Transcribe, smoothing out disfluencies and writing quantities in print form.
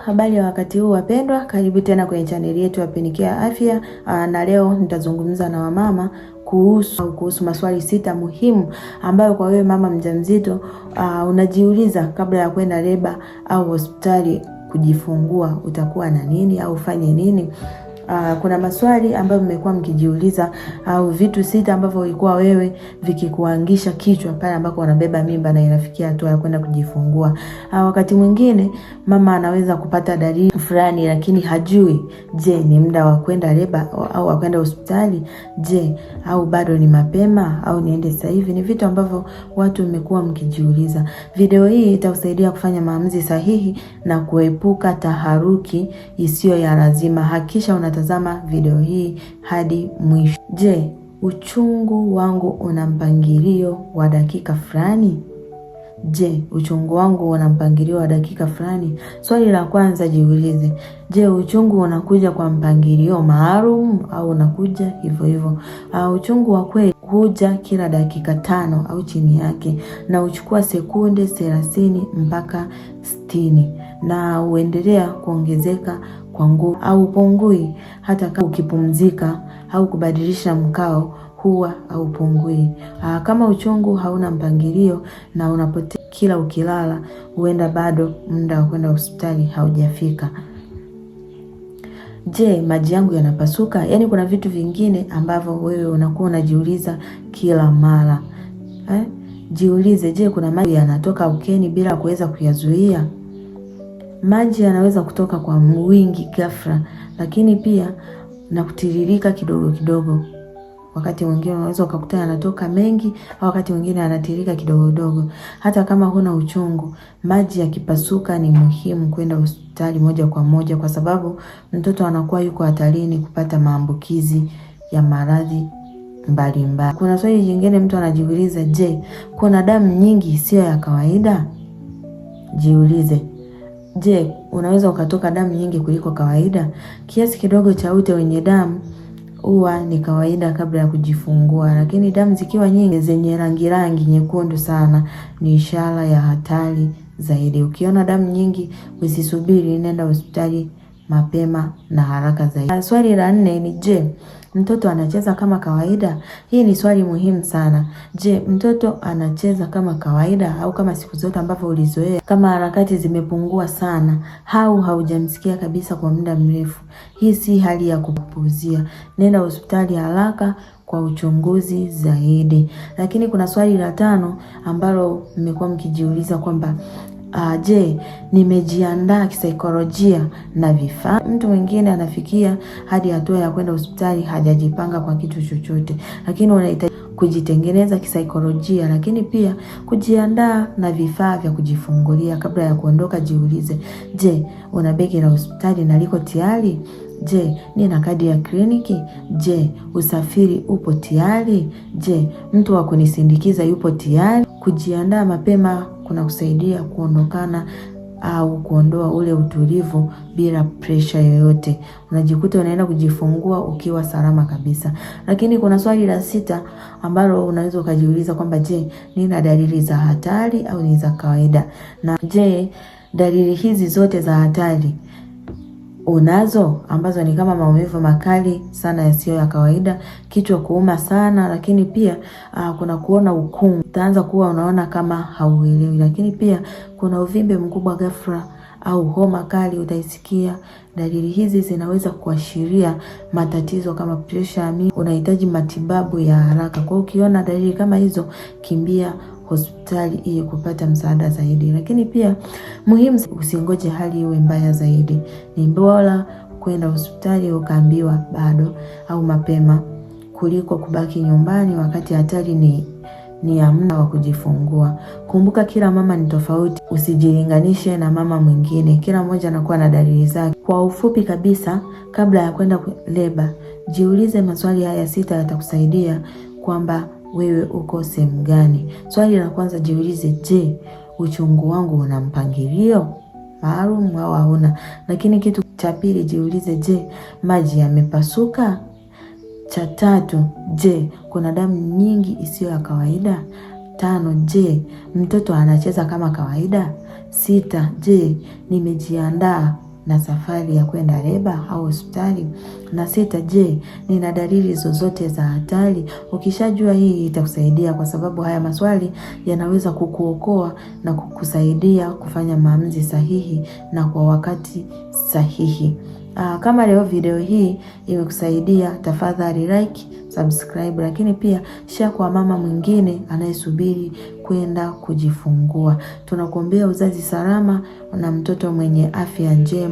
habari ya wakati huu wapendwa, karibu tena kwenye chaneli yetu ya Penicare Afya. Na leo nitazungumza na wamama kuhusu maswali 6 muhimu ambayo kwa wewe mama mjamzito unajiuliza kabla ya kwenda leba au hospitali kujifungua utakuwa na nini au ufanye nini. Kuna maswali ambayo mmekuwa mkijiuliza au vitu 6 ambavyo ulikuwa wewe vikikuangisha kichwa pale ambako unabeba mimba na inafikia hatua ya kwenda kujifungua. Wakati mwingine mama anaweza kupata dalili fulani lakini hajui, je, ni muda wa kwenda leba au wa kwenda hospitali? Je, au bado ni mapema au niende sasa hivi? Ni vitu ambavyo watu mmekuwa mkijiuliza. Video hii itakusaidia kufanya maamuzi sahihi na kuepuka taharuki isiyo ya lazima. Hakisha unatazama video hii hadi mwisho. Je, uchungu wangu una mpangilio wa dakika fulani? Je, uchungu wangu una mpangilio wa dakika fulani? Swali la kwanza jiulize, je, uchungu unakuja kwa mpangilio maalum au unakuja hivyo hivyo? Uchungu wa kweli huja kila dakika 5 au chini yake, na uchukua sekunde 30 mpaka 60 na huendelea kuongezeka kwa nguvu au pungui hata kama ukipumzika au kubadilisha mkao huwa au pungui. Kama uchungu hauna mpangilio na unapotea kila ukilala, huenda bado muda wa kwenda hospitali haujafika. Je, maji yangu yanapasuka? Yaani kuna vitu vingine ambavyo wewe unakuwa unajiuliza kila mara. Jiulize, je, kuna maji yanatoka ukeni bila kuweza kuyazuia? Maji yanaweza kutoka kwa wingi ghafla, lakini pia na kutiririka kidogo kidogo. Wakati mwingine unaweza ukakuta yanatoka mengi, au wakati mwingine yanatiririka kidogo kidogo. Hata kama huna uchungu, maji yakipasuka ni muhimu kwenda hospitali moja kwa moja, kwa sababu mtoto anakuwa yuko hatarini kupata maambukizi ya maradhi mbalimbali. Kuna swali jingine mtu anajiuliza, je, kuna damu nyingi isiyo ya kawaida? Jiulize, je, unaweza ukatoka damu nyingi kuliko kawaida? Kiasi kidogo cha ute wenye damu huwa ni kawaida kabla ya kujifungua, lakini damu zikiwa nyingi zenye rangi nyekundu sana ni ishara ya hatari zaidi. Ukiona damu nyingi usisubiri, nenda hospitali mapema na haraka zaidi. Swali la 4 ni, je, mtoto anacheza kama kawaida? Hii ni swali muhimu sana. Je, mtoto anacheza kama kawaida au kama siku zote ambavyo ulizoea? Kama harakati zimepungua sana au haujamsikia kabisa kwa muda mrefu, hii si hali ya kupuuzia. Nenda hospitali haraka kwa uchunguzi zaidi. Lakini kuna swali la 5 ambalo mmekuwa mkijiuliza kwamba je, nimejiandaa kisaikolojia na vifaa? Mtu mwingine anafikia hadi hatua ya kwenda hospitali hajajipanga kwa kitu chochote, lakini unahitaji kujitengeneza kisaikolojia, lakini pia kujiandaa na vifaa vya kujifungulia kabla ya kuondoka. Jiulize, je, una begi la hospitali na liko tayari? Je, nina kadi ya kliniki? Je, usafiri upo tayari? Je, mtu wa kunisindikiza yupo tayari? Kujiandaa mapema kuna kusaidia kuondokana au kuondoa ule utulivu bila pressure yoyote. Unajikuta unaenda kujifungua ukiwa salama kabisa. Lakini kuna swali la 6 ambalo unaweza ukajiuliza kwamba, je, nina dalili za hatari au ni za kawaida? Na je, dalili hizi zote za hatari unazo, ambazo ni kama maumivu makali sana yasiyo ya kawaida, kichwa kuuma sana, lakini pia kuna kuona ukungu, utaanza kuwa unaona kama hauelewi, lakini pia kuna uvimbe mkubwa ghafla au homa kali utaisikia. Dalili hizi zinaweza kuashiria matatizo kama pressure, unahitaji matibabu ya haraka. Kwa ukiona dalili kama hizo, kimbia hospitali ili kupata msaada zaidi. Lakini pia muhimu, usingoje hali iwe mbaya zaidi. Ni bora kwenda hospitali ukaambiwa bado au mapema kuliko kubaki nyumbani wakati hatari ni ya muda wa kujifungua. Kumbuka, kila mama ni tofauti, usijilinganishe na mama mwingine. Kila mmoja anakuwa na dalili zake. Kwa ufupi kabisa, kabla ya kwenda leba, jiulize maswali haya 6 yatakusaidia kwamba wewe uko sehemu gani. Swali la kwanza jiulize, je, uchungu wangu una mpangilio maalum au hauna? Lakini kitu cha pili jiulize, je, maji yamepasuka? Cha 3, je, kuna damu nyingi isiyo ya kawaida? 5, je, mtoto anacheza kama kawaida? 6, je, nimejiandaa na safari ya kwenda leba au hospitali? Na 6, je, nina dalili zozote za hatari? Ukishajua hii itakusaidia, kwa sababu haya maswali yanaweza kukuokoa na kukusaidia kufanya maamuzi sahihi na kwa wakati sahihi. Kama leo video hii imekusaidia, tafadhali like, subscribe, lakini pia share kwa mama mwingine anayesubiri kwenda kujifungua. Tunakuombea uzazi salama na mtoto mwenye afya njema.